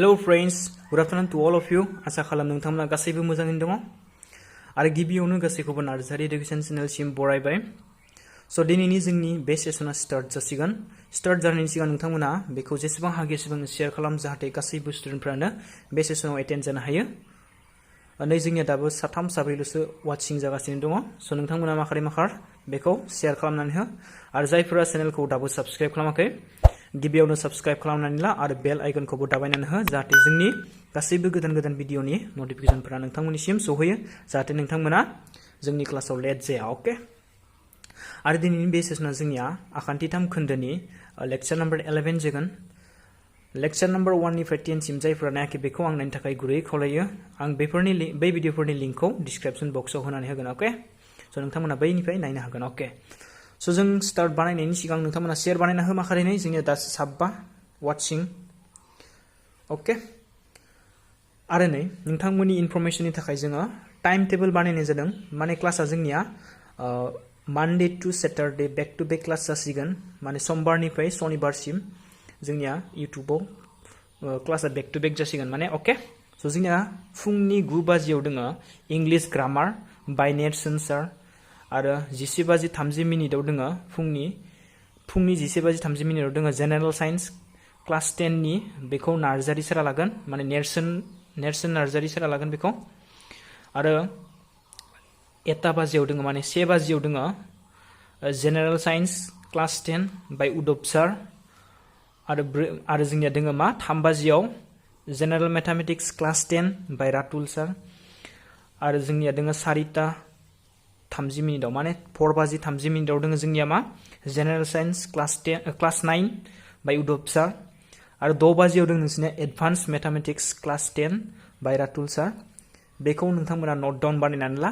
Hello friends, good afternoon to all of you. आसा खालाम नोंथांमोना गासैबो मोजाङैनो दङ आरो गिबियावनो गासैखौबो नार्जारि एडुकेशन चेनेलसिम बरायबाय। स' दिनैनि जोंनि बे सेसना स्टार्ट जासिगोन। स्टार्ट जानायनि सिगां नोंथांमोना बेखौ जेसेबां हागौ एसेबां शेयार खालाम जाहाथे गासैबो स्टुडेन्टफोरानो बे सेसनाव एटेन्ड जानो हायो। नै जोंनिया दाबो साथाम साब्रैल'सो वाचिं जागासिनो दङ। स' नोंथांमोना माखार बेखौ शेयार खालामनानै हो आरो जायफोरा चेनेलखौ दाबो साबस्क्राइब खालामाखै गिबियावनो साबस्क्राइब खालामनानै ला आरो बेल आइकनखौबो दाबायनानै हो जाहाथे जोंनि गासैबो गोदान भिडिअनि नटिफिकेशनफोरा नोंथांमोननिसिम सौहैयो जाहाथे नोंथांमोना जोंनि क्लासाव लेट जाया। अके आरो दिनैनि बे सेसना जोंनिया आखान्थि 3 खोन्दोनि लेक्चार नम्बर 11 जागोन। लेक्चार नम्बर 1 निफ्राय 10 सिम जायफोरा नायाखै बेखौ आं नायनो थाखाय गुरैयै खावलायो। आं बै भिडिअफोरनि लिंकखौ डिसक्रिप्शन बक्सआव होनानै होगोन। अके स' नोंथांमोना बैनिफ्राय नायनो हागोन। अके स' जों स्टार्ट बानायनायनि सिगां नोंथांमोना शेयार बानायना हो माखारैनो जोंनिया दासो 7 वाचिं। अके आरो नै नोंथांमोननि इनफरमेशननि थाखाय जोङो टाइम टेबल बानायनाय जादों। माने क्लासा जोंनिया Monday to Saturday back to back class जासिगोन। माने समबारनिफ्राय सनिबारसिम जोंनिया इउटुबाव क्लासा बेक टू बेक जासिगोन। माने अके स' जोंनिया फुंनि 9 बाजियाव दोङो इंलिश ग्रामार बाय नेल्सन सार आरो 11:30 दोङो फुंनि 11:30 दोङो जेनेरेल साइन्स क्लास 10 नि बेखौ नार्जारि सारा लागोन। माने नेरसोन नार्जारि सारा लागोन बेखौ। आरो 1 बाजियाव दोङो माने 1 बाजियाव दोङो जेनेरेल साइन्स क्लास 10 बाय उदब सार आरो जोंनिया दोङो मा 3 बाजियाव जेनेरेल मैथमेटिक्स क्लास 10 बाय रातुल सार आरो जोंनिया दोङो 4:30 माने 4:30 दोङो जोंनिया मा जेनेरेल साइन्स क्लास 9 बाय उदब सार आरो 6 बाजियाव दोङो नोंसिना एडभान्स मैथमेटिक्स क्लास 10 बाय रातुल सार। बेखौ नोंथांमोना नोट डाउन बानायनानै ला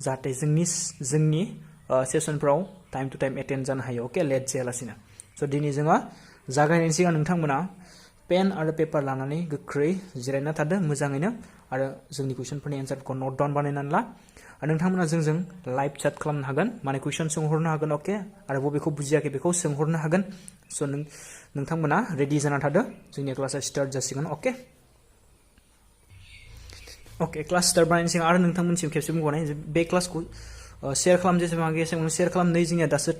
जाहाथे जोंनि सेसनफोराव टाइम टु टाइम एटेन्ड जानो हायो। अके लेट जायालासिनो। स' दिनै जोङो जागायनायनि सिगां नोंथांमोना पेन आरो पेपार लानानै गोख्रै जिरायना थादो मोजाङैनो आरो जोंनि कुइसनफोरनि एन्सारखौ नोट डाउन बानायनानै ला। नोंथांमोना जोंजों लाइभ चैट खालामनो हागोन माने कुइसन सोंहरनो हागोन। अके आरो बबेखौ बुजियाखै बेखौ सोंहरनो हागोन। स' नोंथांमोना रेडि जाना थादो जोंनि क्लासा स्टार्ट जासिगोन। अके क्लास स्टार्ट बानायनायनि सिगां आरो नोंथांमोनसिम खेबसे बुंबावनाय बे क्लासखौ शेयार खालाम जेसेबां हागौ एसेबां शेयार खालाम। नै जोंनिया दासो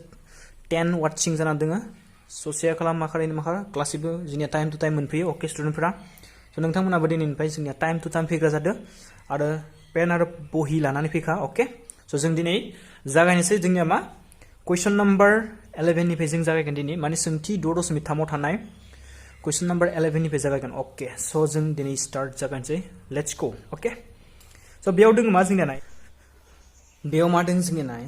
10 वाचिं जाना दोङो। स' शेयार खालाम माखारैनो गासिबो जोंनिया टाइम टु टाइम मोनफैयो। अके स्टुडेन्टफोरा स' नोंथांमोनाबो दिनैनिफ्राय जोंनिया टाइम टु टाइम फैग्रा जादो आरो पेन आरो बहि लानानै फैखा। अके स' जों दिनै जागायनोसै। जोंनिया मा कुइसन नम्बर 11 निफ्राय जों जागायगोन दिनै माने सोंथि 6.3 थानाय कुइसन नम्बर 11 निफ्राय जागायगोन। अके स' जों दिनै स्टार्ट जागायनोसै। Let's go. अके स' बेयाव दोङो मा जोंनिया नाय बेयाव मा दों जोंनिया नाय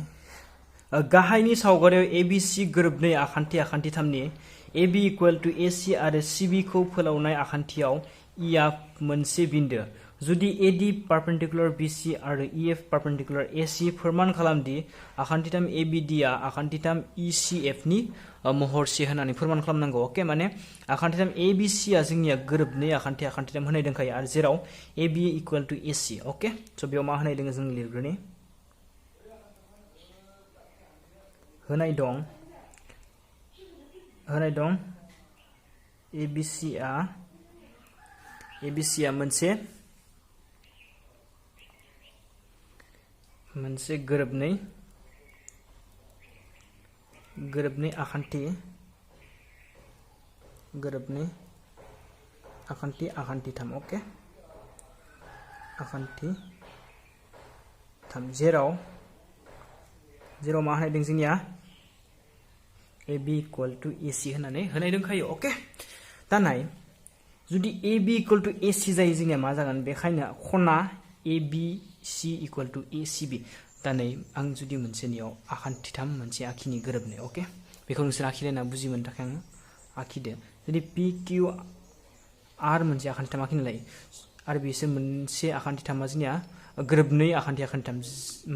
गाहायनि सावगारियाव एबिसि गोरोबनै आखान्थि 3नि AB इक्वल टू AC आरो CB खौ फोलावनाय आखान्थियाव E आ मोनसे बिन्दो। जुदि AD पारपेंडिकुलर BC आरो EF पारपेंडिकुलर AC फोरमान खालाम दि आखान्थि 3 ABD आ आखान्थि 3 ECF नि महरसे होननानै फोरमान खालामनांगौ। अके माने आखान्थि 3 ABC आ जोंनिया गोरोबनै आखान्थि 3 होनाय दंखायो आरो जेराव AB इक्वल टू AC। अके स' बेयाव मा होनाय दङ जों लिरग्रोनि होनाय दं ABC आ मोनसे गोरोबनै आखान्थि 3। अके आखान्थि 3 जेराव मा होनाय दं जोंनिया AB इक्वल टू AC होननानै होनाय दंखायो। अके दा नाय जुदि AB इक्वल टू AC जायो जोंनिया मा जागोन बेखायनो खना ABC इक्वल टू ACB। दा नै आं जुदि मोनसेनियाव आखान्थि 3 मोनसे आखिनि गोरोबनाय। अके बेखौ नोंसोर आखिलायना बुजिमोनो थाखाय आं आखिदो। जुदि PQR मोनसे आखान्थि 3 आखिनो लायो आरो बिसोर मोनसे आखान्थि 3 जोंनिया गोरोबनै आखान्थि 3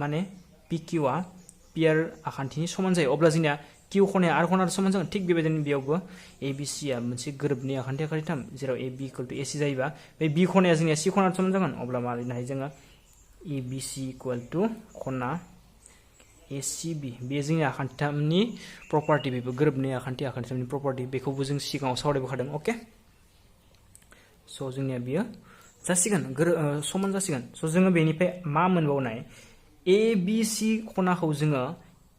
माने PQ आ पियार आखान्थिनि समान जायो अब्ला जोंनिया Q खनाया R खना समान जागोन। थिग बेबायदिनो बेयावबो ABC आ मोनसे गोरोबनै आखान्थि 3 जेराव AB इक्वल टू AC जायोबा बे B खनाया जोंनिया C खना समान जागोन। अब्ला मा लिरनो हायो जोङो ABC इक्वल टू खना ACB बे जोंनि आखान्थि 3नि प्रपार्टि बेबो गोरोबनै आखान्थि 3नि प्रपार्टि बेखौबो जों सिगाङाव सावरायबोखादों। अके स' जोंनिया बियो जासिगोन समान जासिगोन स' जोङो बेनिफ्राय मा मोनबावनाय ए बि सि खनाखौ जोङो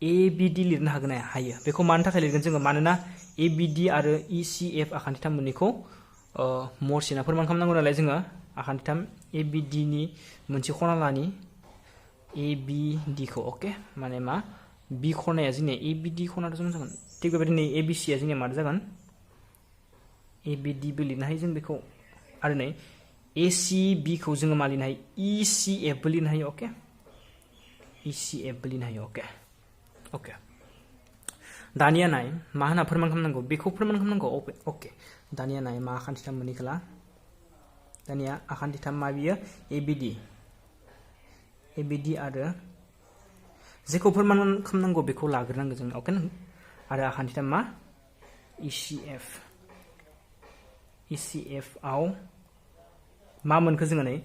ए बि डि लिरनो हायो बेखौ मानि थाखाय लिरगोन जोङो मानोना ए बि डि आरो इ सि एफ आखान्थिथाम मोननैखौ मरसिना फोरमान खालामनांगौ नालाय जोङो आखान्थिथाम ए बि डि नि मोनसे खना लानि ए बि डि खौ अके माने मा बि खनाया जोंनिया ए बि डि खनाथ' जों जागोन थिग बेबायदिनो ए बि सि आ जोंनिया मार जागोन ए बि डि बो लिरनो हायो जों बेखौ आरो नै ए सि बि खौ जोङो मा लिरनो हायो इ सि एफ बो लिरनो हायो अके इ सि एफ बो लिरनो हायो अके अके दानिया नाय मा होनना फोरमान खालामनांगौ बेखौ फोरमान खालामनांगौ अके दानिया नाय मा आखान्थिथाम मोननैखोला दानिया आखान्थिथाम मा बियो ए बि डि आरो जेखौ फोरमान खालामनांगौ बेखौ लाग्रोनांगौ जों अके आरो आखान्थिथाम मा इ सि एफ आव मा मोनखो जोङो नै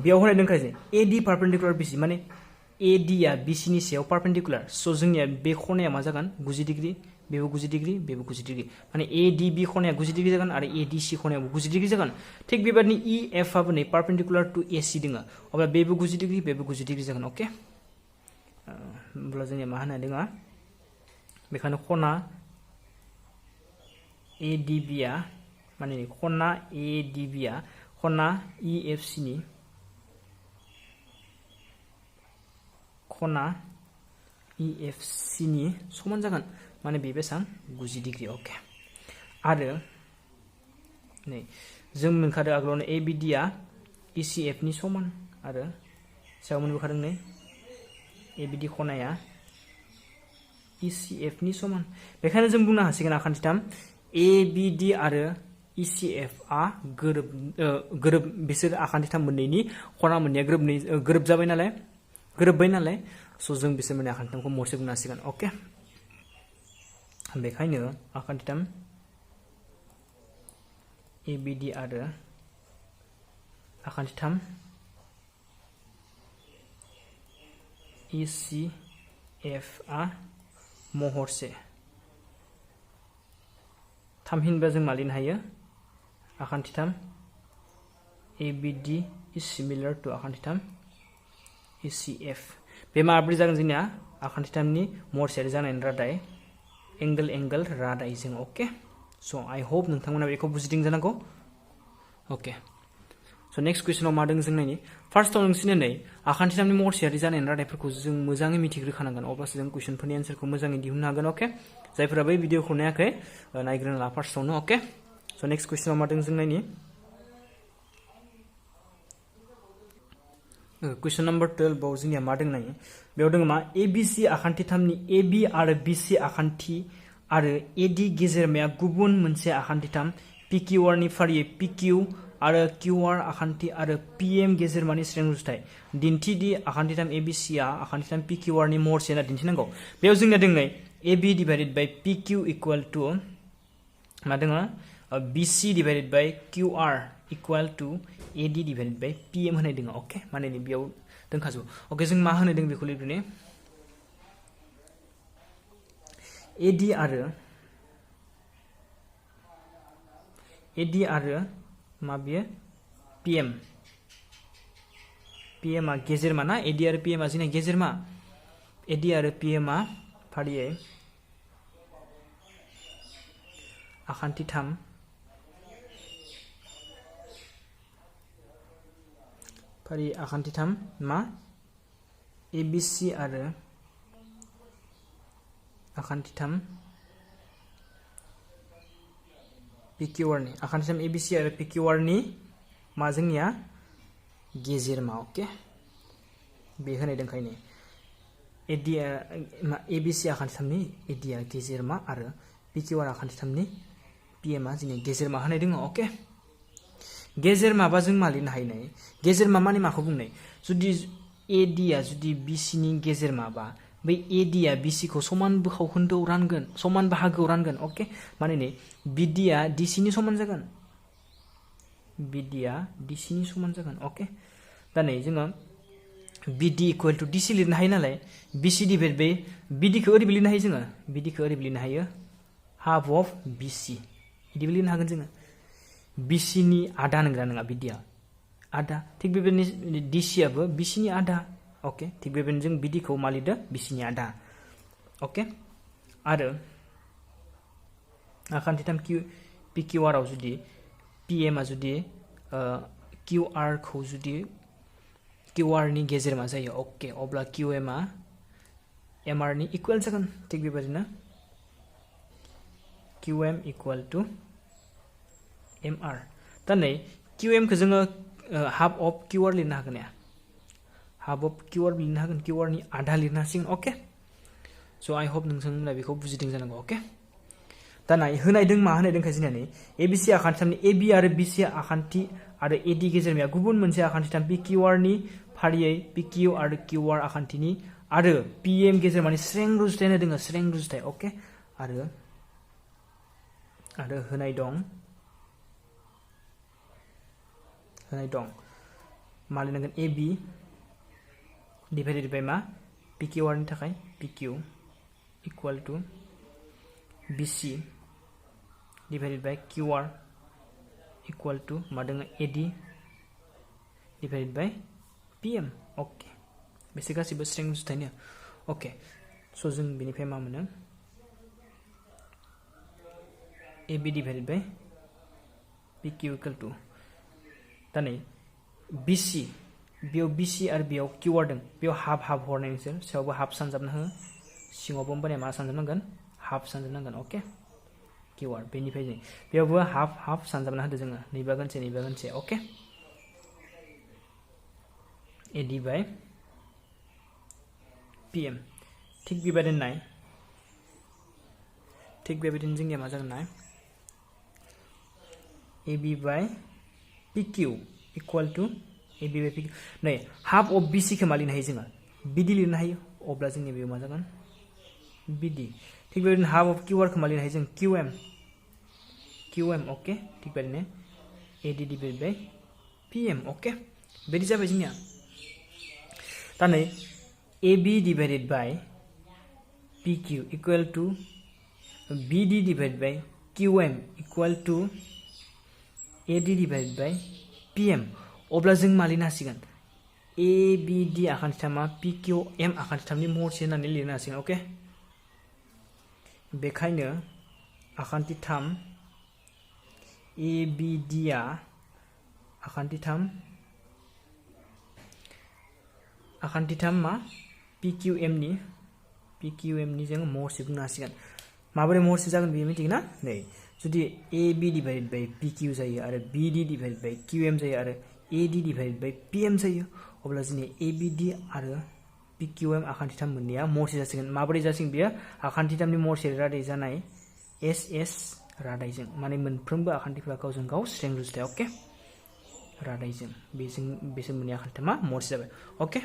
बेयाव होनाय दंखायो जे ए डि पारपेन्डिकुलार बि सि माने ए डि आ बि सि नि सायाव पारपेन्डिकुलार स' जोंनिया बे खनाया मा जागोन 90 डिग्री बेबो 90 डिग्री बेबो 90 डिग्री माने ए डि बि खनाया 90 डिग्री जागोन आरो ए डि सि खनायाबो 90 डिग्री जागोन थिग बेबायदिनो इ एफ आबो नै पारपेन्डिकुलार टु ए सि दोङो अब्ला बेबो 90 डिग्री बेबो 90 डिग्री जागोन अके होमब्ला जोंनिया मा होनना दोङो बेखायनो खना ए डि बि आ माने खना ए डि बि आ खना इ एफ सि नि खना इ एफ सि नि समान जागोन माने बे बेसां 90 डिग्री अके आरो नै जों मोनखादों आगोलावनो ए बि डि आ इ सि एफ नि समान आरो सायाव मोनबोखादों नै A B D खनाया E C F नि समान बेखायनो जों बुंनो हासिगोन आखान्थिथाम ए बि डि आरो इ सि एफ आ गोरोब बिसोर आखान्थिथाम मोननैनि खना मोननैया गोरोबबाय नालाय स' जों बिसोर मोननै आखान्थिथामखौ मरसे बुंनो हासिगोन अके बेखायनो आखान्थिथाम ए बि डि आरो आखान्थिथाम इ सि एफ आ महरसे थामहिनबा जों मा लिरनो हायो आखान्थिथाम ए बि डि इज similar two आखान्थिथाम E C F बे माब्रै जागोन जोंनिया आखान्थिथामनि महरसेयारि जानायनि रादाय एंगल रादायजों अके स' आइ होप नोंथांमोना बेखौ बुजिदों जानांगौ अके स' नेक्स्ट कुइसनाव मा दङ जों नायनि फार्स्टआव नोंसोरनो नै आखान्थिथामनि महरसेयारि जानायनि रादायफोरखौ जों मोजाङै मिथिग्रोखानांगोन अब्लासो जों कुइसनफोरनि एन्सारखौ मोजाङै दिहुननो हागोन अके जायफोरा बै भिडिअखौ नायाखै नायग्रोना ला फार्स्टआवनो अके स' नेक्स्ट कुइसनाव मा दङ जों नायनि कुइसन नम्बर 12 आव जोंनिया मा दङ नायो बेयाव दङ मा ए बि सि आखान्थिथामनि ए बि आरो बि सि आखान्थि आरो ए डि गेजेरमाया गुबुन मोनसे आखान्थिथाम पि किउ आर नि फारियै पि किउ आरो किउ आर आखान्थि आरो पि एम गेजेरमानि स्रें रुजुथाय दिन्थि दि आखान्थिथाम ए बि सि आ आखान्थिथाम पि किउ आर नि महरसे होनना दिन्थिनांगौ बेयाव जोंनिया दङ नै A B divided by P Q equal to मा दङ बि C divided by Q R equal to A D divided by P M होनाय दङ अके माने बेयाव दोनखाजोबो अके जों मा होनो दों बेखौ लिरग्रोनि ए डि आरो मा बियो पि एम आ गेजेरमा ना ए डि आरो पि एम आ जोंना गेजेरमा ए डि आरो पि एम आ फारियै आखान्थिथाम मा ए बि सि आरो आखान्थिथाम पि किउ आर नि आखान्थिथाम ए बि सि आरो पि किउ आर नि मा जोंनिया गेजेरमा अके बे होनाय दंखायो ए बि सि आखान्थिथामनि ए डि आ गेजेरमा आरो पि किउ आर आखान्थिथामनि पि एम आ जोंनि गेजेरमा होनाय दङ अके गेजेरमाबा जों मा लिरनो हायो नाय गेजेरमा माने माखौ बुंनाय जुदि ए डि आ जुदि बि सि नि गेजेरमाबा बै ए डि आ बि सि खौ समान बाहागोआव रानगोन अके माने नै बि डि आ डि सि नि समान जागोन अके दा नै जोङो बि डि इकुवेल टु डि सि लिरनो हायो नालाय बि सि डिभाइड बाय बि डि खौ ओरैबो लिरनो हायो जोङो बि डि खौ ओरैबो लिरनो हायो हाफ अफ बि सि बिदिबो लिरनो हागोन जोङो बिसिनि आदा नंगौना नङा बिदिया आदा थिग बेबायदिनो डिसियाबो बिसिनि आदा ओके थिग बेबायदिनो जों बिदिखौ मा लिरदो बिसिनि आदा ओके आरो आखान्थिथाम पि किउ आर आव जुदि पि एम आ जुदि किउ आर खौ जुदि किउ आर नि गेजेर मा जायो ओके अब्ला किउ एम आ एम आर नि इकुवेल जागोन थिग बेबायदिनो Q M equal to M R दा नै किउ एम खौ जोङो हाफ अफ किउ आर लिरनो हागोन ना हाफ अफ किउ आर लिरनो हागोन किउ आर नि आधा लिरनो हासिगोन ओके स' आइ होप नोंथांमोना बेखौ बुजिदों जानांगौ ओके दा नाय होनायदों मा होनायदों खायसे नै ए बि सि आखान्थिथामनि ए बि आरो बि सि आखान्थि आरो ए डि गेजेरनिया गुबुन मोनसे आखान्थिथाम पि किउ आर नि फारियै पि किउ आरो किउ आर आखान्थिनि आरो पि एम गेजेर माने स्रें रुजुथाय होनाय दङ स्रें रुजुथाय ओके आरो होनाय दं मा लिरनांगोन ए बि डिभाइडेड बाय मा पि किउ आर नि थाखाय P Q equal to B C divided by Q R equal to मा दङ A D divided by P M okay बेसोर गासैबो स्रें रुजुथायनो ओके स' जों बेनिफ्राय मा मोनो ए B divided by P Q equal two दा नै बि सि बेयाव बि सि आरो बेयाव किउ आर दं बेयाव हाफ हाफ हरनाय नोंसोर सायावबो हाफ सानजाबना हो सिङावबो होमबानिया मा सानजाबनांगोन हाफ सानजाबनांगोन ओके किउ आर बेनिफ्राय जों बेयावबो हाफ हाफ सानजाबना होदो जोङो नैबा गानसे ओके ए डि बाय पि एम थिग बेबायदिनो जोंनिया मा जागोन नाय ए बि बाय P Q equal to A B bye P Q नै हाफ अफ बि सि खौ मा लिरनो हायो जोङो बिदि लिरनो हायो अब्ला जोंनि बेयाव मा जागोन बिदि थिग बेबायदिनो हाफ अफ किउ आर खौ मा लिरनो हायो जों किउ एम ओके थिग बेबायदिनो A D divided by P M okay बिदि जाबाय जोंनिया दा नै A B divided by P Q equal to B D divided by Q M equal to A D divided by P M अब्ला जों मा लिरनो हासिगोन ए बि डि आखान्थिथामा पि किउ एम आखान्थिथामनि महरसे होननानै लिरनो हासिगोन ओके बेखायनो आखान्थिथाम ए बि डि आ आखान्थिथाम मा पि किउ एम नि जों महरसे बुंनो हासिगोन माबोरै महरसे जागोन बेयो मिथिगोन ना नै जुदि ए B divided by P Q जायो आरो बि D divided by Q M जायो आरो ए D divided by P M जायो अब्ला जोंनि ए बि डि आरो पि किउ एम आखान्थिथाम मोननैया महरसे जासिगोन माबोरै जासिगोन बेयो आखान्थिथामनि महरसे रादाय जानाय एस एस रादायजों माने मोनफ्रोमबो आखान्थिफोरा गावजों गाव स्रें रुजुथाय ओके रादायजों बेसोर मोननै आखान्थिथामा महरसे जाबाय ओके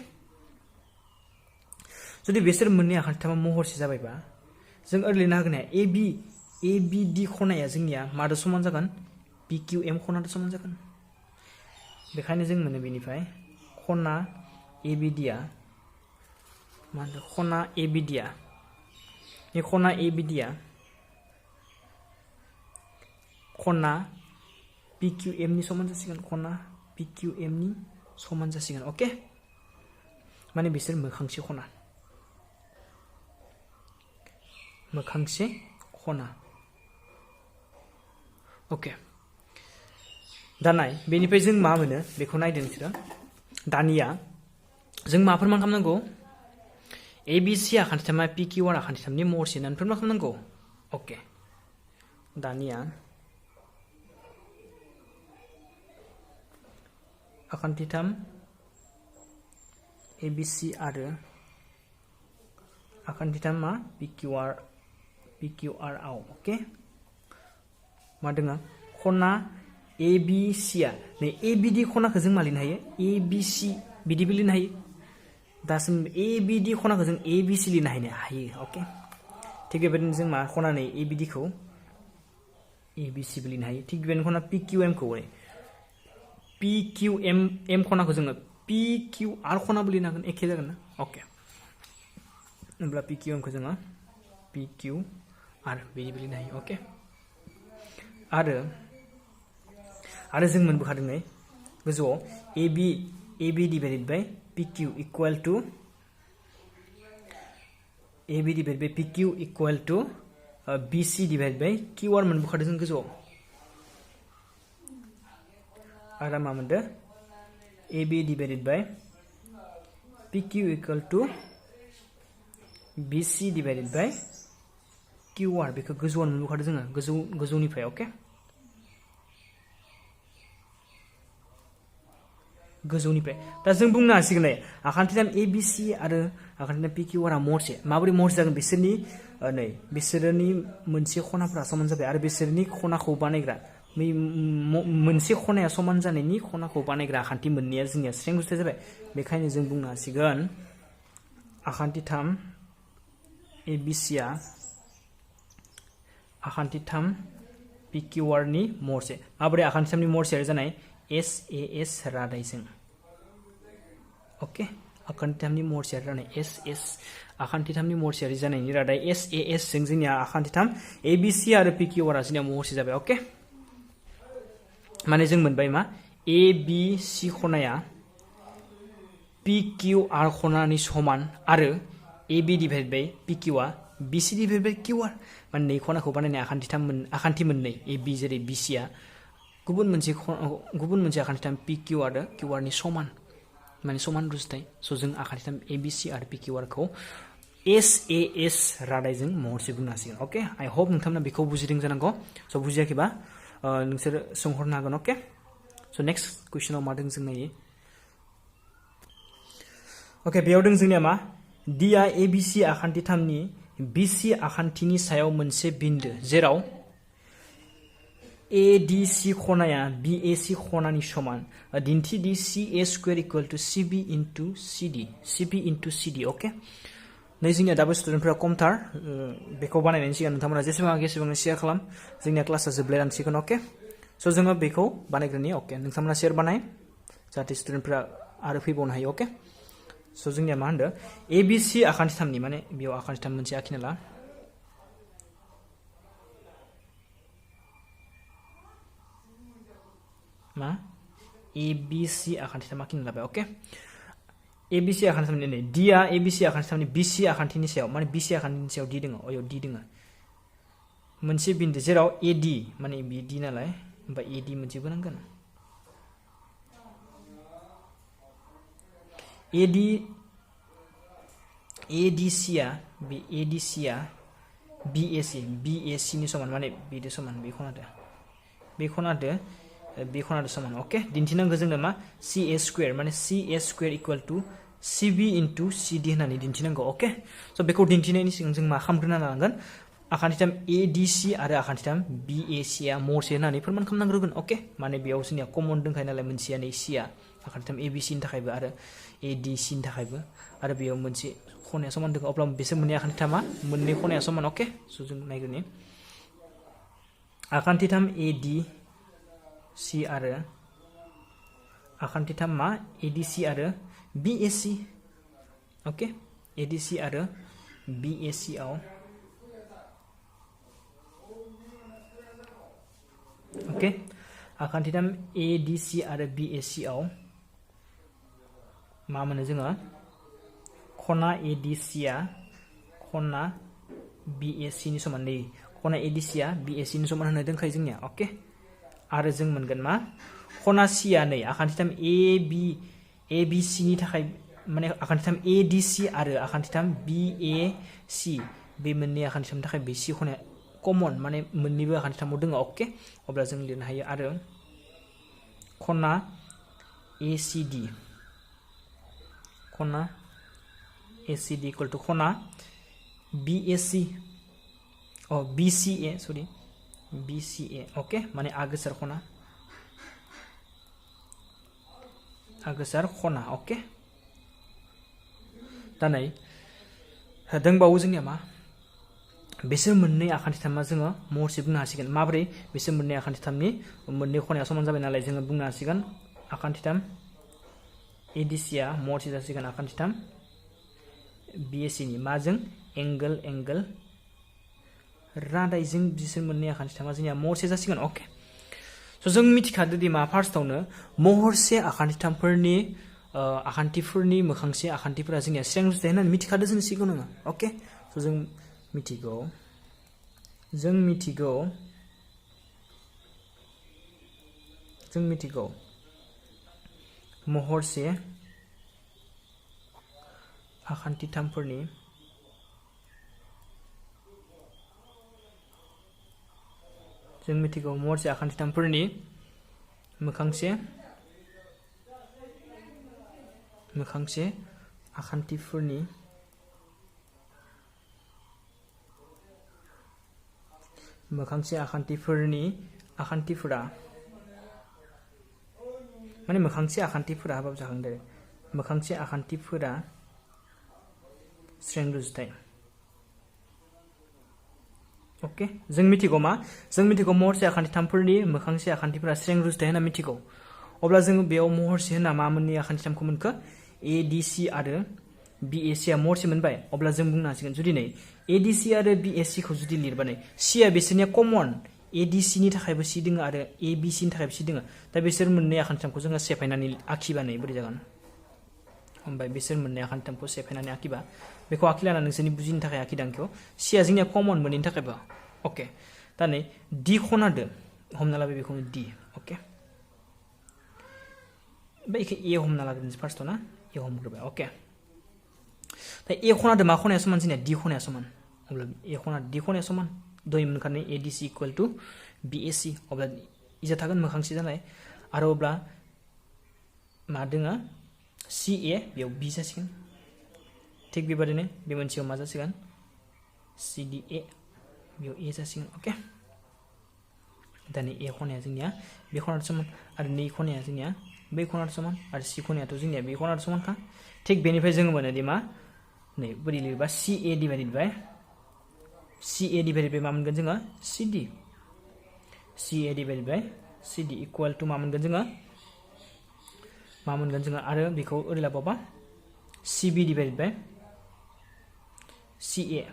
जुदि बेसोर मोननै आखान्थिथामा महरसे जाबायबा जों ओरै लिरनो हागोन ए बि डि खनाया जोंनिया मादो समान जागोन पि किउ एम खनादो समान जागोन बेखायनो जों मोनो बेनिफ्राय खना ए बि डि आ मा होनो खना ए बि डि आ बे खना ए बि डि आ खना पि किउ एम नि समान जासिगोन खना पि किउ एम नि समान जासिगोन ओके माने बिसोर मोखांसे खना ओके दा नाय बेनिफ्राय जों मा मोनो बेखौ नायदो नोंसोरो दानिया जों माफोर मा खालामनांगौ ए बि सि आखान्थिथामा पि किउ आर आखान्थिथामनि महरसे होननानै मा खालामनांगौ ओके दानिया आखान्थिथाम ए बि सि आरो आखान्थिथाम मा पि किउ आर आव ओके मा दङ खना ए बि सि आ नै ए बि डि खनाखौ जों मा लिरनो हायो ए बि सि बिदिबो लिरनो हायो दासिम ए बि डि खनाखौ जों ए बि सि लिरनो हायो ओके थिग बेबायदिनो जों मा खना नै ए बि डि खौ ए बि सि बो लिरनो हायो थिग बेबायदिनो खना पि किउ एम खौ पि किउ एम खनाखौ जोङो पि किउ आर खनाबो लिरनो हागोन एखे जागोन ना ओके होमब्ला पि किउ एमखौ जोङो पि किउ आर बिदिबो लिरनो हायो ओके आरो आरो जों मोनबोखादों नै गोजौआव AB divided by PQ equal to AB divided by PQ equal to BC divided by QR मोनबोखादों जों गोजौआव आरो मा मोनदों AB divided by PQ equal to BC divided by QR बेखौ गोजौआव मोनबोखादों जोङो गोजौनिफ्राय ओके गोजौनिफ्राय दा जों बुंनो हासिगोन आखान्थिथाम ABC आरो आखान्थिथाम PQR आ मरसे माबोरै मरसे जागोन बिसोरनि नै बिसोरनि मोनसे खनाफोरा समान जाबाय आरो बिसोरनि खनाखौ बानायग्रा मोनसे खनाया समान जानायनि खनाखौ बानायग्रा आखान्थि मोननैया जोंनिया स्रें गुस्थिया जाबाय बेखायनो जों बुंनो हासिगोन आखान्थिथाम ABC आ आखान्थिथाम PQR नि मरसे माबोरै आखान्थिथामनि मरसेया जानाय SAS रादायजों ओके आखान्थिथामनि मरसेयारि जानाय SS आखान्थिथामनि मरसेयारि जानायनि रादाय SAS जों जोंनिया आखान्थिथाम ABC आरो PQR आ जोंनिया मरसे जाबाय ओके माने जों मोनबाय मा ABC खनाया PQR खनानि समान आरो AB डिवाइड बाय PQ आ BC डिवाइड बाय QR माने नै खनाखौ बानायनाय आखान्थि मोननै AB जेरै BC आ गुबुन मोनसे आखान्थिथाम PQ आरो QR नि समान माने समान रुजुथाय स' जों आखान्थिथाम ABC आरो PQR खौ SAS रादायजों महरसे बुंनो हासिगोन ओके आइ होप नोंथांमोना बेखौ बुजिदों जानांगौ स' बुजियाखैबा नोंसोर सोंहरनो हागोन ओके स' नेक्स्ट कुइसनाव मा दं जों नायो ओके बेयाव दं जोंनिया मा D आ ABC आखान्थिथामनि BC आखान्थिनि सायाव मोनसे बिन्दो जेराव ADC खनाया BAC खनानि समान दिन्थि दि CA square equal to CB into CD okay नै जोंनिया दाबो स्टुडेन्टफोरा कमथार बेखौ बानायनायनि सिगां नोंथांमोना जेसेबां शेयार खालाम जोंनिया क्लासा जोबलायलांसिगोन ओके स' जोङो बेखौ बानायग्रोनि ओके नोंथांमोना शेयार बानाय जाहाथे स्टुडेन्टफोरा आरो फैबावनो हायो ओके स' जोंनिया मा होनदों ABC आखान्थिथामनि माने बेयाव आखान्थिथाम मोनसे आखिना ला मा ABC आखान्थिथाम आखिना लाबाय ओके ABC आखान्थिथामनि नै D आ ABC आखान्थिथामनि BC आखान्थिनि सायाव माने BC आखान्थिनि सायाव D दङ अयाव D दङ मोनसे बिन्दो जेराव AD माने B D नालाय ओमफ्राय AD मोनसेबो नांगोन ADC आ बे ADC आ BAC नि समान माने बेदो समान बे खनादो समान ओके दिन्थिनांगौ जोंनो मा CA स्क्वायर माने CA square equal to CB into CD होननानै दिन्थिनांगौ ओके स' बेखौ दिन्थिनायनि सिगां जों मा खालामग्रोना लानांगोन आखान्थिथाम ADC आरो आखान्थिथाम BAC आ मरसे होननानै फोरमान खालामनांग्रोगोन ओके माने बेयाव जोंनिया कमन दंखायो नालाय मोनसेया नै C आ आखान्थिथाम ABC नि थाखायबो आरो ADC नि थाखायबो आरो बेयाव मोनसे खनाया समान दङ अब्ला बिसोर मोननै आखान्थिथामा मोननै खनाया समान ओके स' जों नायग्रोनि आखान्थिथाम ADC आरो आखान्थिथाम मा ADC आरो BAC ओके ADC आरो BAC आव ओके आखान्थिथाम ADC आरो BAC आव मा मोनो जोङो खना ADC आ खना BAC नि समान नै खना ADC आ BAC नि समान होनो दोनखायो जोंनिया ओके आरो जों मोनगोन मा खना C आ नै आखान्थिथाम ABC नि थाखाय माने आखान्थिथाम ADC आरो आखान्थिथाम BAC बे मोननै आखान्थिथामनि थाखाय बे C खनाया कमन माने मोननैबो आखान्थिथामाव दङ ओके अब्ला जों लिरनो हायो आरो खना ACD इक्वल टु खना BCA ओके माने आगोसार खना ओके दा नै दंबावो जोंनिया मा बिसोर मोननै आखान्थिथामा जोङो महरसे बुंनो हासिगोन माबोरै बिसोर मोननै आखान्थिथामनि मोननै खनाया समान जाबाय नालाय जोङो बुंनो हासिगोन आखान्थिथाम ADC आ महरसे जासिगोन आखान्थिथाम BAC नि माजों एंगल रादायजों बिसोर मोननै आखान्थिथामा जोंनिया महरसे जासिगोन ओके स' स' जों मिथिखादो दि मा फार्स्टआवनो महरसे आखान्थिथामफोरनि आखान्थिफोरनि मोखांसे आखान्थिफोरा जोंनिया स्रें रुजुथाय होननानै मिथिखादो जों सिगाङाव नङा अके स' जों मिथिगौ महरसे आखान्थिथामफोरनि मोखांसे आखान्थिफोरनि आखान्थिफोरा माने मोखांसे आखान्थिफोरा हाबाब जाखांदो मोखांसे आखान्थिफोरा स्रें रुजुथाय ओके जों मिथिगौ महरसे आखान्थिथामफोरनि मोखांसे आखान्थिफोरा स्रें रुजुथाय होनना मिथिगौ अब्ला जों बेयाव महरसे होनना मा मोननै आखान्थिथामखौ मोनखो ADC आरो BAC आ महरसे मोनबाय अब्ला जों बुंनो हासिगोन जुदि नै ADC आरो BAC खौ जुदि लिरबानै C आ बिसोरनिया कमन ADC नि थाखायबो C दोङो आरो ABC नि थाखायबो C दोङो दा बिसोर मोननै आखान्थिथामखौ जोङो सेफायनानै आखिबानै बोरै जागोन ओमफ्राय बिसोर मोननै आखान्थिथामखौ सेफायनानै आखिबा बेखौ आखिलाना नोंसोरनि बुजिनो थाखाय आखिदांखौ C आ जोंनिया कमन मोनैनि थाखायबो ओके दा नै D खनादो हमना लाबाय बेखौनो D ओके बेखौ A हमना लाग्रोनोसै फार्स्टआव ना A हमग्रोबाय ओके दा A खनादो मा खनाया समान जोंनिया D खनाया समान अब्ला A खना D खनाया समान दय मोनखानाय ADC इक्वल टु BAC अब्ला इजा थागोन मोखांसे जानाय आरो अब्ला मा दोङो CA बेयाव B जासिगोन थिग बेबादिनो बे मोनसेयाव मा जासिगोन CDA बेयाव A जासिगोन ओके दा नै A खनाया जोंनिया बे खनाजों समान आरो नै खनाया जोंनिया बै खनाजों समान आरो C खनायाथ' जोंनिया बे खनाजों समानखा थिग बेनिफ्राय जोङो मोनो दि मा नै बोरै लिरबा CA डिभाइडेड बाय मा मोनगोन जोङो CD CA divided by CD equal two मा मोनगोन जोङो आरो बेखौ ओरै लाबावबा CB डिभाइडेड बाय CA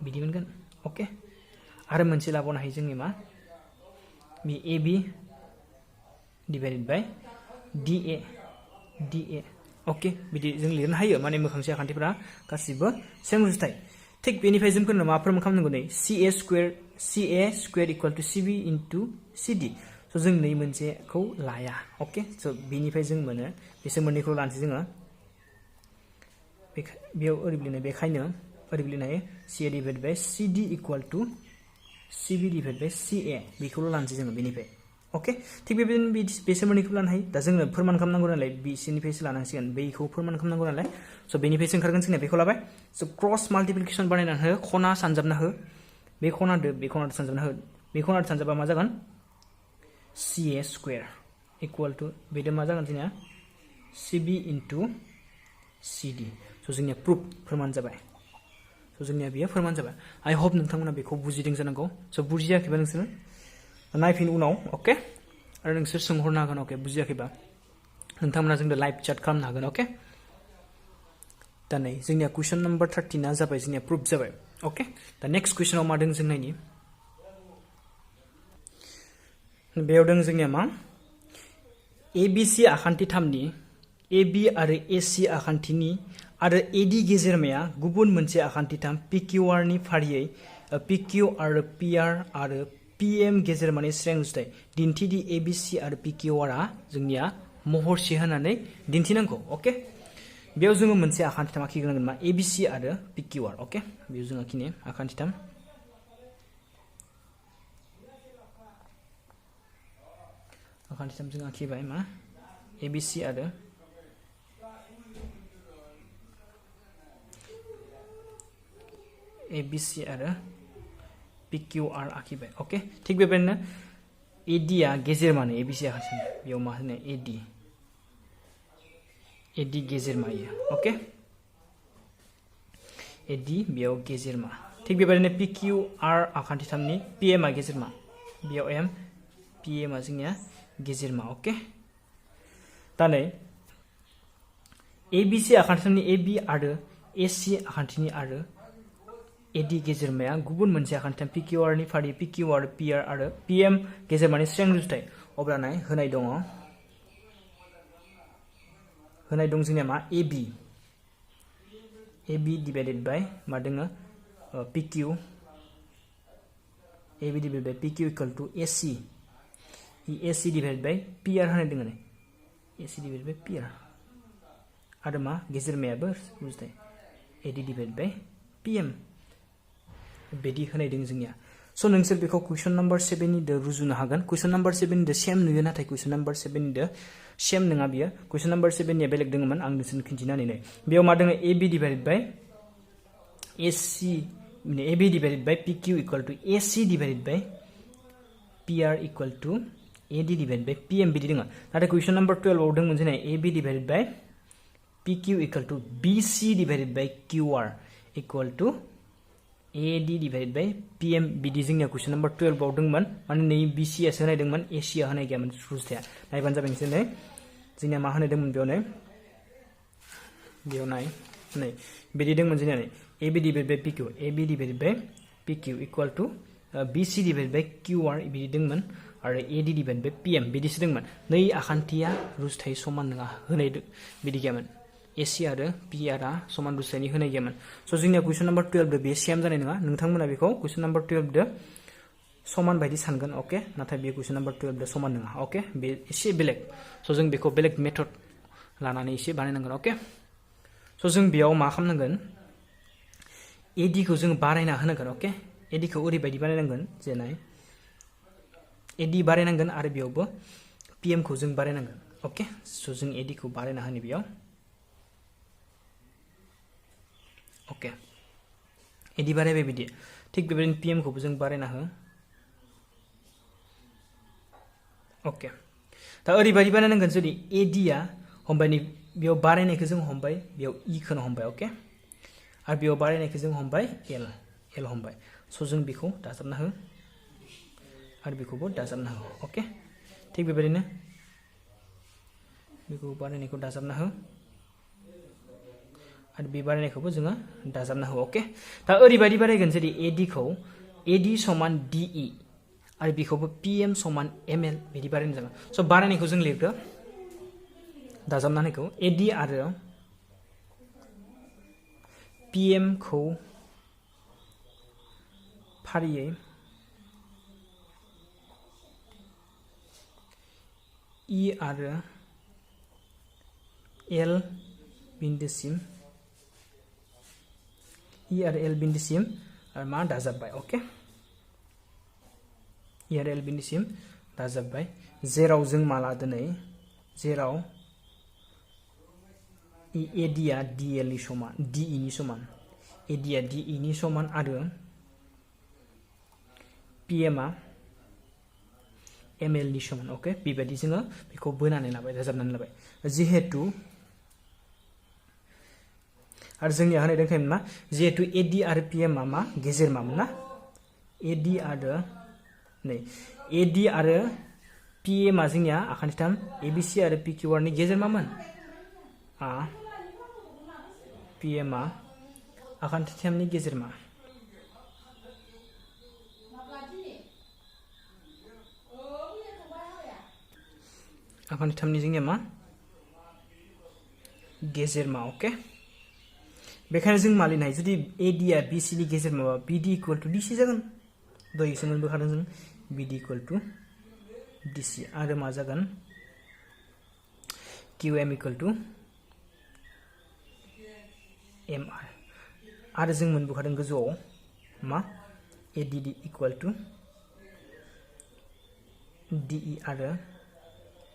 बिदि मोनगोन ओके आरो मोनसे लाबावनो हायो जोंनि मा बे AB डिभाइडेड बाय DA ओके बिदि जों लिरनो हायो माने मोखांसे आखान्थिफोरा गासिबो स्रें रुजुथाय थिग बेनिफ्राय जोंफोरनो मा फोरमान खालामनांगौ नै CA square equal to CB into CD स' जों नै मोनसेखौ लाया ओके स' बेनिफ्राय जों मोनो बिसोर मोननैखौ लानोसै जोङो बेयाव ओरै लिरनो हायो CA divided by CD equal to CB divided by CA बेखौल' लानोसै जोङो बेनिफ्राय ओके थिग बेबायदिनो बेसोर मोननैखौ लानो हायो दा जोंनो फोरमान खालामनांगौ नालाय बिसिनिफ्रायसो लानांसिगोन बेखौ फोरमान खालामनांगौ नालाय स' बेनिफ्रायसो ओंखारगोन जोंनिया बेखौ लाबाय स' क्रस माल्टिप्लिकेसन बानायना हो खना सानजाबना हो बे खनादो सानजाबना हो बे खनादो सानजाबा मा जागोन CA स्क्वायर इक्वल टु बेदो मा जागोन जोंनिया CB इनटु CD स' जोंनिया फोरमान जाबाय स' जोंनिया बेयो फोरमान जाबाय आइ होप नोंथांमोना बेखौ बुजिदों जानांगौ स' बुजियाखैबा नोंसोर नायफिन उनाव ओके आरो नोंसोर सोंहरनो हागोन ओके बुजियाखैबा नोंथांमोना जोंनो लाइभ चैट खालामनो हागोन ओके दा नै जोंनिया कुइसन नम्बर 13 जाबाय जोंनिया प्रुफ जाबाय ओके दा नेक्स्ट कुइसनाव मा दों जों नायनि बेयाव दों जोंनिया मा ABC आखान्थिथामनि AB आरो AC आखान्थिनि आरो AD गेजेरमाया गुबुन मोनसे आखान्थिथाम PQR नि फारियै PQ आरो PR आरो PM गेजेरमानि स्रें रुजुथाय दिन्थिदि ABC आरो PQR आ जोंनिया महरसे होनानै दिन्थिनांगौ ओके बेयाव जोङो मोनसे आखान्थिथाम आखिग्रोनांगोन मा ABC आरो PQR ओके बेयाव जों आखिनि आखान्थिथाम जों आखिबाय मा ABC आरो PQR आखिबाय ओके थिग बेबायदिनो AD आ गेजेरमानो ABC आखान्थिथाम बेयाव मा होनो AD गेजेरमायो ओके AD बेयाव गेजेरमा थिग बेबायदिनो PQR आखान्थिथामनि PM आ गेजेरमा बेयाव PM आ जोंनिया गेजेरमा ओके दा नै ABC आखान्थिथामनि AB आरो AC आखान्थिनि आरो AD गेजेरमाया गुबुन मोनसे आखान्थिथाम PQR नि फारि PQ आरो PR आरो PM गेजेरमानि स्रें रुजुथाय अब्ला नाय होनाय दङ जोंनिया मा AB डिवाइडेड बाय मा दोङो PQ AB divided by PQ equal to AC AC divided by PR होनाय दोङो नै AC divided by PR आरो मा गेजेरमायाबो बुजिबाय AD divided by PM बिदि होनाय दों जोंनिया स' नोंसोर बेखौ कुइसन नाम्बार 7 नि दो रुजुनो हागोन कुइसन नाम्बार 7 नि दो सेम नुयो नाथाय कुइसन नाम्बार 7 नि दो सेम नङा बियो कुइसन नाम्बार 7 निया बेलेग दोङोमोन आं नोंसोरनो खिन्थिनानै नै बेयाव मा दोङो AB divided by AC AB divided by PQ equal to AC divided by PR equal to AD divided by PM बिदि दोङो नाथाय कुइसन नाम्बार 12 आव दोंमोन जोंना AB divided by PQ equal to BC divided by QR equal to AD divided by PM बिदि जोंनिया कुइसन number 12 आव दोंमोन माने नै BC यासो होनाय दोंमोन AC आ होनाय गैयामोन रुजुथाया नायबानो जाबाय नोंसोर नै जोंनिया मा होनाय दोंमोन बेयाव नाय नै बिदि दोंमोन जोंनिया नै AB divided by PQ AB divided by PQ equal to BC divided by QR बिदि दोंमोन आरो AD divided by PM बिदिसो दोंमोन नै आखान्थिया रुजुथाय समान नङा होनाय बिदि गैयामोन AC आरो PR आ समान रुजुथायनि होनाय गैयामोन स' जोंनिया कुइसन नाम्बार 12 दो बे सेम जानाय नङा नोंथांमोना बेखौ कुइसन नाम्बार 12 दो समान बायदि सानगोन ओके नाथाय बे कुइसन नाम्बार 12 दो समान नङा ओके बे एसे बेलेग स' जों बेखौ बेलेग मेथड लानानै एसे बानायनांगोन ओके स' जों बेयाव मा खालामनांगोन AD खौ जों बारायना होनांगोन ओके AD खौ ओरैबायदि बानायनांगोन जेनै AD बारायनांगोन आरो बेयावबो PM खौ जों बारायनांगोन ओके स' जों AD खौ बारायना होनि बेयाव ओके AD बारायबाय बिदि थिग बेबायदिनो PM खौबो जों बारायना हो ओके दा ओरैबायदि बानायनांगोन जुदि AD आ हमबाय नै बेयाव बारायनायखौ जों हमबाय बेयाव E खोनो हमबाय ओके आरो बेयाव बारायनायखौ जों हमबाय L हमबाय स' जों बेखौ दाजाबना हो आरो बेखौबो दाजाबना हो ओके थिग बेबायदिनो बेखौ बारायनायखौ दाजाबना हो आरो बे बारायनायखौबो जोङो दाजाबना हो ओके दा ओरैबायदि बारायगोन जेरै AD खौ AD समान DE आरो बेखौबो PM समान ML बिदि बारायनाय जागोन स' बारायनायखौ जों लिरदो दाजाबना होनायखौ AD आरो PM खौ फारियै E आरो L बिन्दुसिम E आरो L बिन्दुसिम आरो मा दाजाबबाय ओके E आरो L बिन्दुसिम दाजाबबाय जेराव जों मा लादों नै जेराव AD आ DL नि समान DE नि समान AD आ DE नि समान आरो PM आ ML नि समान ओके बेबायदि जोङो बेखौ बोनानै लाबाय दाजाबनानै लाबाय जिहेतु आरो जोंनिया होनाय दंखायोमोन मा जिहेतु AD आरो PM आ मा गेजेरमामोन ना AD आरो नै AD आरो PM आ जोंनिया आखान्थिथाम ABC आरो PQR नि गेजेरमामोन PM आ आखान्थिथामनि गेजेरमा आखान्थिथामनि जोंनिया मा गेजेरमा ओके बेखायनो जों मा लिरनो हायो जुदि AD आ BC नि गेजेरमाबा BD इक्वल टु DC जागोन दहायसो मोनबोखादों जों BD इक्वल टु DC आरो मा जागोन QM इक्वल टु MR आरो जों मोनबोखादों गोजौआव मा ADD इक्वल टु DE आरो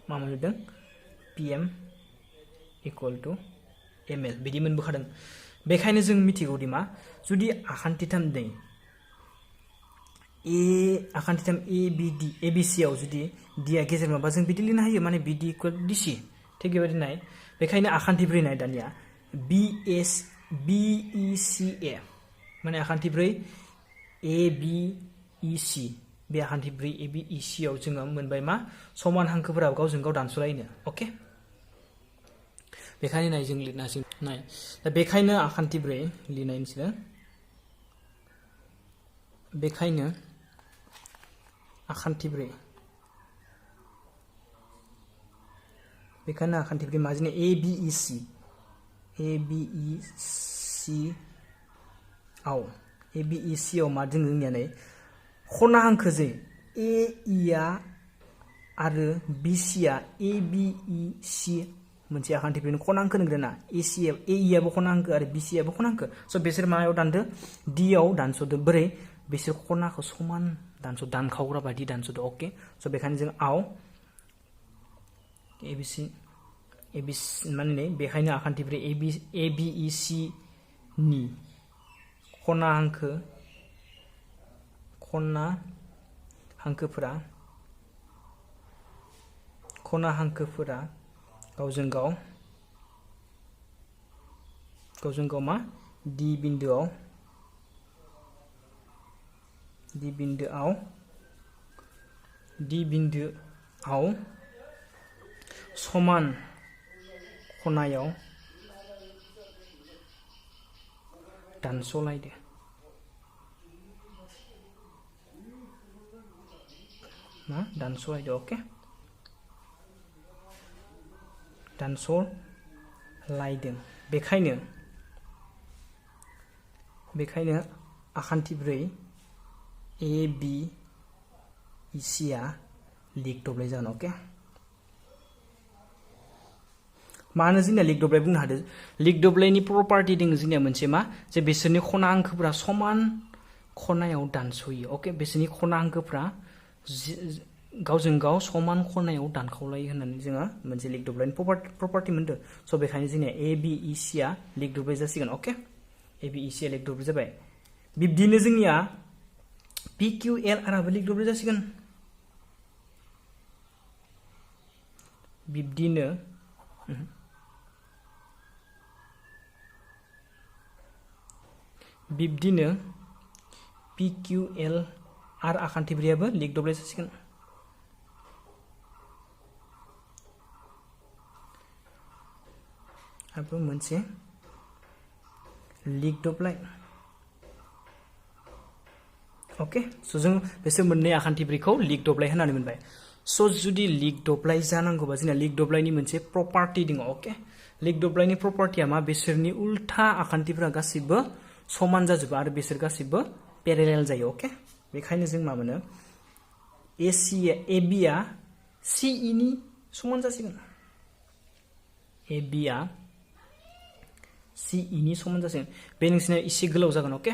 मा मोनदों PM इक्वल टु ML बिदि मोनबोखादों बेखायनो जों मिथिगौ दि मा जुदि आखान्थिथाम दै आखान्थिथाम ABD ABC आव जुदि D आ गेजेरमाबा जों बिदि लिरनो हायो माने BD इक्वल टु DC थिग बेबायदि नाय बेखायनो आखान्थिब्रै नाय दानिया BECA माने आखान्थिब्रै ABEC बे आखान्थिब्रै ABEC आव जोङो मोनबाय मा समान हांखोफोरा गावजों गाव दानस'लायनो ओके बेखायनो नाय जों लिरना जों नाय दा बेखायनो आखान्थिब्रै लिरनाय नोंसोरो बेखायनो आखान्थिब्रै बेखायनो आखान्थिब्रै मा जोंनिया ABEC आव ABEC आव मा दङ जोंनिया नै खना हांखो जे AE आ आरो BC आ ABEC मोनसे आखान्थिब्रैनि खना हांखो नोंगोना AE आबो खना हांखो आरो BC आबो खना हांखो स' बिसोर मायाव दानदो D आव दानस'दो बोरै बिसोर खनाखौ समान दानखावग्रा बायदि दानस'दो अके स' बेखायनो जों आव ABC माने बेखायनो आखान्थिब्रै ABEC नि खना हांखोफोरा गावजों गाव मा D बिन्दोआव समान खनायाव दानस'लायदो अके दानस'लायदों बेखायनो आखान्थिब्रै ABEC आ लिग दब्लाय जागोन अके मानो जोंनिया लिग दब्लाय बुंनो हादों लिग दब्लायनि प्रपार्टि दङ जोंनिया मोनसे मा जे बिसोरनि खना हांखोफोरा समान खनायाव दानस'यो अके बिसोरनि खना हांखोफोरा गावजों गाव समान खनायाव दानखावलायो होननानै जोङो मोनसे लिग दब्लायनि प्रपार्टि मोनदों स' बेखायनो जोंनिया ABEC आ लिग दब्लाय जासिगोन अके ABEC आ लिग दब्लाय जाबाय बिब्दिनो जोंनिया PQL आराबो लिग दब्लाय जासिगोन बिब्दिनो PQL आर आखान्थिब्रैयाबो लिग दब्लाय जासिगोन आबो मोनसे लिग दब्लाय ओके स' जों बिसोर मोननै आखान्थिब्रैखौ लिग दब्लाय होननानै मोनबाय स' जुदि लिग दब्लाय जानांगौबा जोंना लिग दब्लायनि मोनसे प्रपार्टि दङ अके लिग दब्लायनि प्रपार्टिया मा बिसोरनि उल्था आखान्थिफोरा गासिबो समान जाजोबो आरो बिसोर गासिबो पेरेलेल जायो अके बेखायनो जों मा मोनो AB आ CE नि समान जासिगोन AB आ CE नि समान जासिगोन बे नोंसिना एसे गोलाव जागोन अके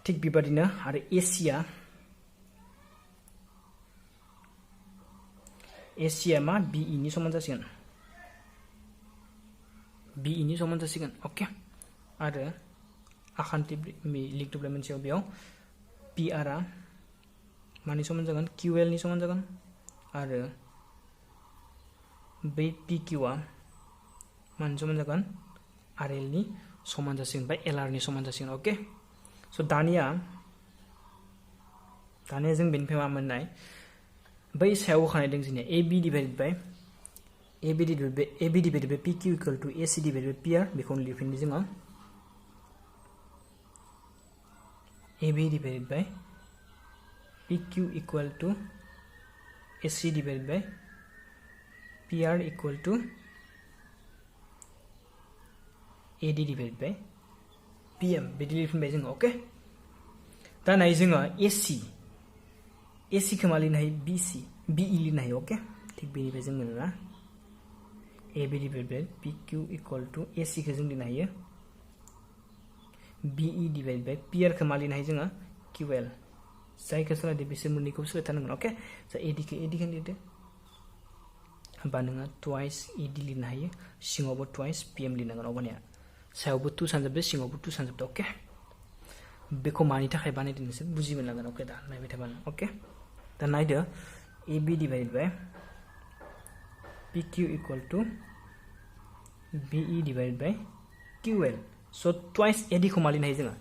थिग बेबादिनो आरो AC आ मा BE नि समान जासिगोन BE नि समान जासिगोन अके आरो आखान्थिब्रै लिग दब्लाय मोनसेयाव बेयाव PR आ मानि समान जागोन QL नि समान जागोन आरो बै PQ आ मानि समान जागोन RL नि समान जासिगोन बा LR नि समान जासिगोन अके स' दानिया जों बेनिफ्राय मा मोननाय बै सायाव होखानाय दं जोंनिया AB divided by PQ equal to AC divided by PR बेखौनो लिरफिनदो जोङो AB divided by PQ equal to AC divided by PR equal to AD divided by PM बिदि लिरफिनबाय जोङो अके दा नाय जोङो AC खौ मा लिरनो हायो BE लिरनो हायो अके थिग बेनिफ्राय जों मोनोना AB divided by PQ equal to AC खौ जों लिरनो हायो BE divided by PR खौ मा लिरनो हायो जोङो QL जायखौ सोलायदो बिसोर मोननैखौबो सोलायथारनांगोन अके स' AD खौ लिरदो होमबा नोङो ट्वाइस AD लिरनो हायो सिङावबो ट्वाइस PM लिरनांगोन अबानिया सायावबो 2 सानजोबदो सिङावबो 2 सानजोबदो अके बेखौ मानि थाखाय बानायदों नोंसोर बुजि मोननांगोन अके दा नायबाय थाबानो अके दा नायदो AB divided by PQ equal to BE divided by QL so twice AD खौ मा लिरनो हायो जोङो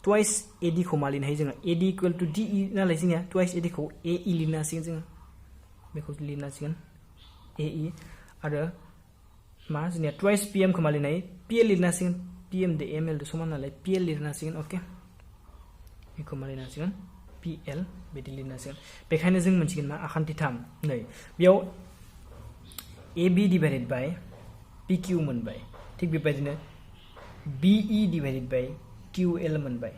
twice AD खौ मा लिरनो हायो जोङो AD equal to DE नालाय जोंनिया twice AD खौ AE लिरनो हासिगोन जोङो बेखौ लिरनो हासिगोन AE आरो मा जोंनिया twice PM खौ मा लिरनो हायो PL लिरनो हासिगोन PM दो ML दो समान नालाय PL लिरनो हासिगोन अके बेखौ मा लिरनो हासिगोन PL बिदि लिरनो हासिगोन बेखायनो जों मोनसिगोन मा आखान्थि 3 नै बेयाव AB divided by PQ मोनबाय थिग बेबायदिनो BE divided by QL मोनबाय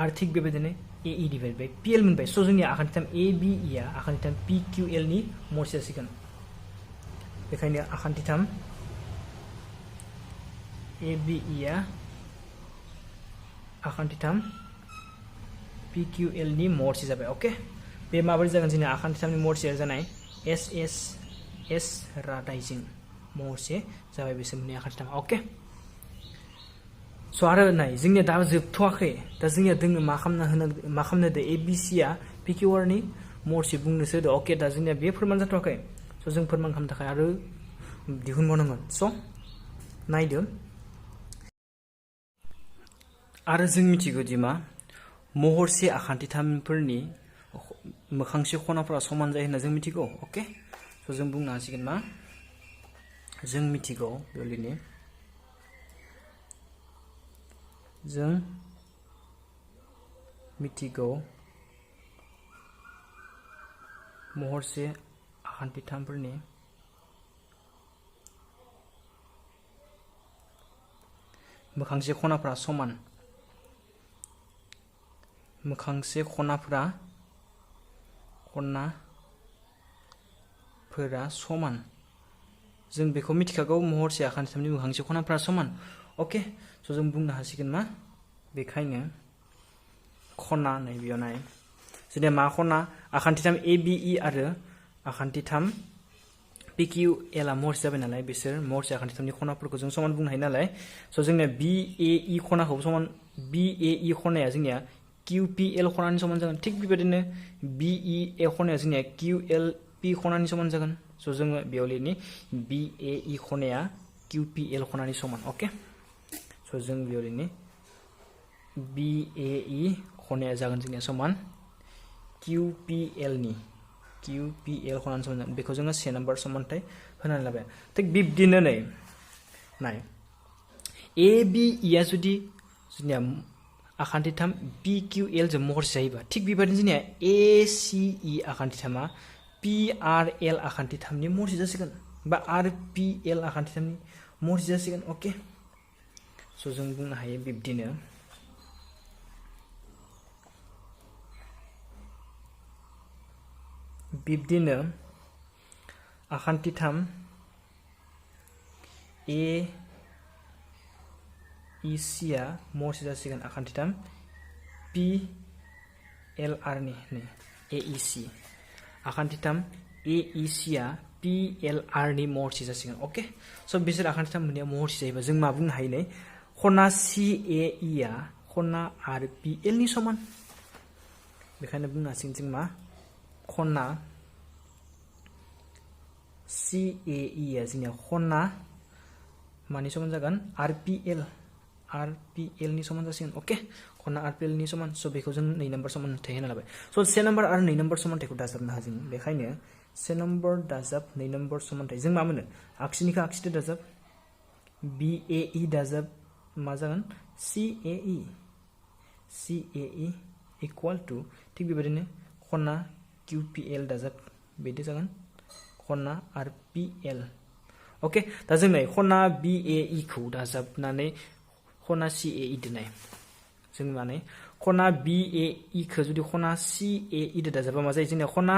आरो थिग बेबायदिनो AE divided by PL मोनबाय स' जोंनि आखान्थिथाम ABE आ आखान्थिथाम PQL नि मर्स जासिगोन बेखायनो आखान्थिथाम ABE आ आखान्थिथाम PQL नि मर्स जाबाय ओके बे माबोरै जागोन जोंनि आखान्थिथामनि मर्सिया जानाय SSS रादायजों मर्से जाबाय बिसोर मोननै आखान्थिथाम ओके स' आरो नाय जोंनिया दा जोबथ'वाखै दा जोंनिया दोङो मा खालामनो दे ABC आ PQR नि मर्से बुंनोसो दे ओके दा जोंनिया बे फोरमान जाथ'वाखै स' जों फोरमान खालामनो थाखाय आरो दिहुनबावनांगोन स' नायदो आरो जों मिथिगौ दि मा महरसे आखान्थिथामफोरनि मोखांसे खनाफोरा समान जायो होनना जों मिथिगौ ओके स' जों बुंनो हासिगोन मा जों मिथिगौ बेबायदिनो जों मिथिगौ महरसे आखान्थिथामफोरनि मोखांसे खनाफोरा समान मोखांसे खनाफोरा समान जों बेखौ मिथिखागौ महरसे आखान्थिथामनि मोखांसे खनाफोरा समान ओके स' जों बुंनो हासिगोन मा बेखायनो खना नै बेयाव नाय जोंनिया मा खना आखान्थिथाम ABE आरो आखान्थिथाम PQL आ मर्स जाबाय नालाय बिसोर मर्स आखान्थिथामनि खनाफोरखौ जों समान बुंनो हायो नालाय स' जोंनिया BAE खनाखौ समान BAE खनाया जोंनिया QPL खनानि समान जागोन थिग बेबायदिनो BEA खनाया जोंनिया QLP खनानि समान जागोन स' जोङो बेयाव लिरनि BAE खनाया QPL खनानि समान ओके स' जों बेयाव लिरनि BAE खनाया जागोन जोंनिया समान QPL खनानि समान जागोन बेखौ जोङो से नाम्बार समानथाय होनानै लाबाय थिग बिब्दिनो नाय ABE आ जुदि जोंनिया आखान्थिथाम PQL जों महरसे जायोबा थिग बेबायदिनो जोंनिया ACE आखान्थिथामा PRL आखान्थिथामनि मर्सि जासिगोन बा RPL आखान्थिथामनि मर्सि जासिगोन ओके स' जों बुंनो हायो बिब्दिनो आखान्थिथाम AEC आ मर्सि जासिगोन आखान्थिथाम PLR नि AEC आखान्थिथाम AEC आ PLR नि मर्सि जासिगोन ओके स' बिसोर आखान्थिथाम मोननैया मर्सि जायोबा जों मा बुंनो हायो नै खना CAE आ खना RPL नि समान बेखायनो बुंनो हासिगोन जों मा खना CAE आ जोंनिया खना मानि समान जागोन RPL नि समान जासिगोन ओके खना RPL नि समान स' बेखौ जों 2 नाम्बार समानथाय होना लाबाय स' 1 नाम्बार आरो 2 नाम्बार समानथायखौ दाजाबनो हाजों बेखायनो 1 नाम्बार दाजाब 2 नाम्बार समानथाय जों मा मोनो आगसिनिखौ आगसिथिं दाजाब BAE दाजाब मा जागोन CAE इक्वल टु थिग बेबायदिनो खना QPL दाजाब बेदि जागोन खना RPL ओके दा जों नै खना BAE खौ दाजाबनानै खना CAE दोननाय जों माने खना BAE खौ जुदि खना CAE दो दाजाबा मा जायो जोंनिया खना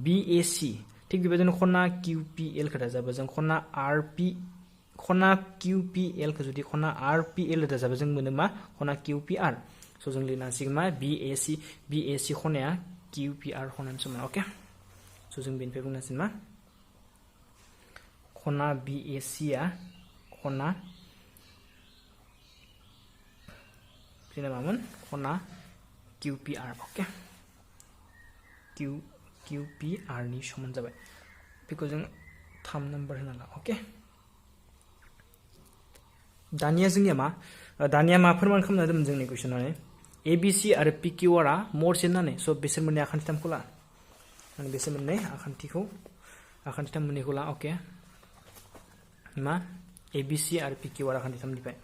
BAC थिग बेबायदिनो खना QPL खौ दाजाबा जों खना QPL खौ जुदि खना RPL दो दाजाबा जों मोनो मा खना QPR स' जों लिरनो हासिगोन मा BAC खनाया QPR खनानि समान ओके स' जों बेनिफ्राय बुंनो हासिगोन मा खना BAC आ खना जोंना मामोन खना QPR ओके QPR नि समान जाबाय बेखौ जों 3 नाम्बार होना ला ओके दानिया जोंनिया मा फोरमान खालामना दोनदों जोंनि कुइसनाव ABC आरो PQR आ मर्सि होननानै स' बिसोर मोननै आखान्थिथामखौ ला माने बिसोर मोननै आखान्थिथाम मोननैखौ ला ओके मा ABC आरो PQR आखान्थिथामनिफ्राय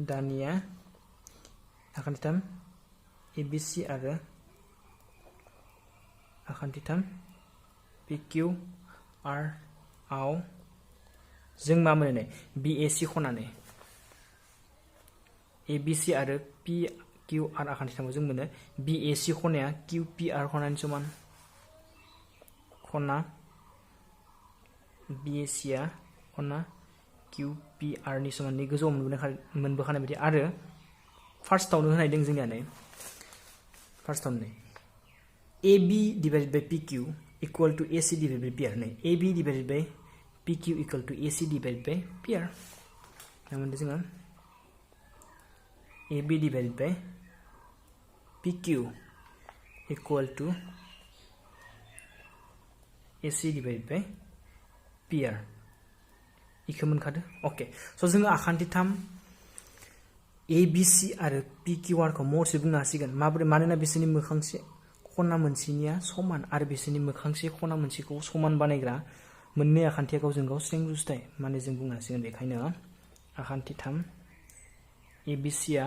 दानिया आखान्थिथाम ABC आरो आखान्थिथाम PQ R आव जों मा मोनो BAC खनानै ABC आरो PQR आखान्थिथामाव जों मोनो BAC खनाया QPR खनानि समान खना BAC आ खना QPR नि समाननि गोजौआव मोनबोखानाय बायदि आरो फार्स्टआवनो होनाय दों जोंनिया नै फार्स्टआवनो AB divided by PQ equal to AC divided by PR नै AB divided by PQ equal to AC divided by PR मा मोनदों जोङो AB divided by PQ equal to AC divided by PR इखो मोनखादो ओके स जोङो आखान्थि 3 ABC आरो PQR खौ महरसे बुंनो हासिगोन माबोरै मानोना बिसोरनि मोखांसे खना मोनसेनिया समान आरो बिसोरनि मोखांसे खना मोनसेखौ समान बानायग्रा मोननै आखान्थिया गावजों गाव स्रें रुजुथाय माने जों बुंनो हासिगोन बेखायनो आखान्थि 3 ABC आ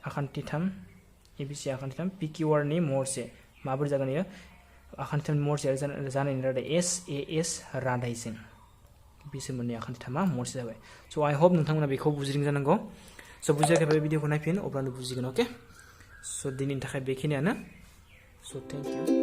आखान्थि 3 PQR नि महरसे माबोरै जागोन इयो आखान्थि 3 महरसे जानायनि रादाय SAS रादायजों बिसोर मोननै आखान्थि 3 आ महरसे जाबाय स आई होप नोंथांमोना बेखौ बुजिदों जानांगौ स बुजियाखैबा भिडिअखौ नायफिन अब्लानो बुजिगोन ओके स दिनैनि थाखाय बेखिनियानो स थैंक इउ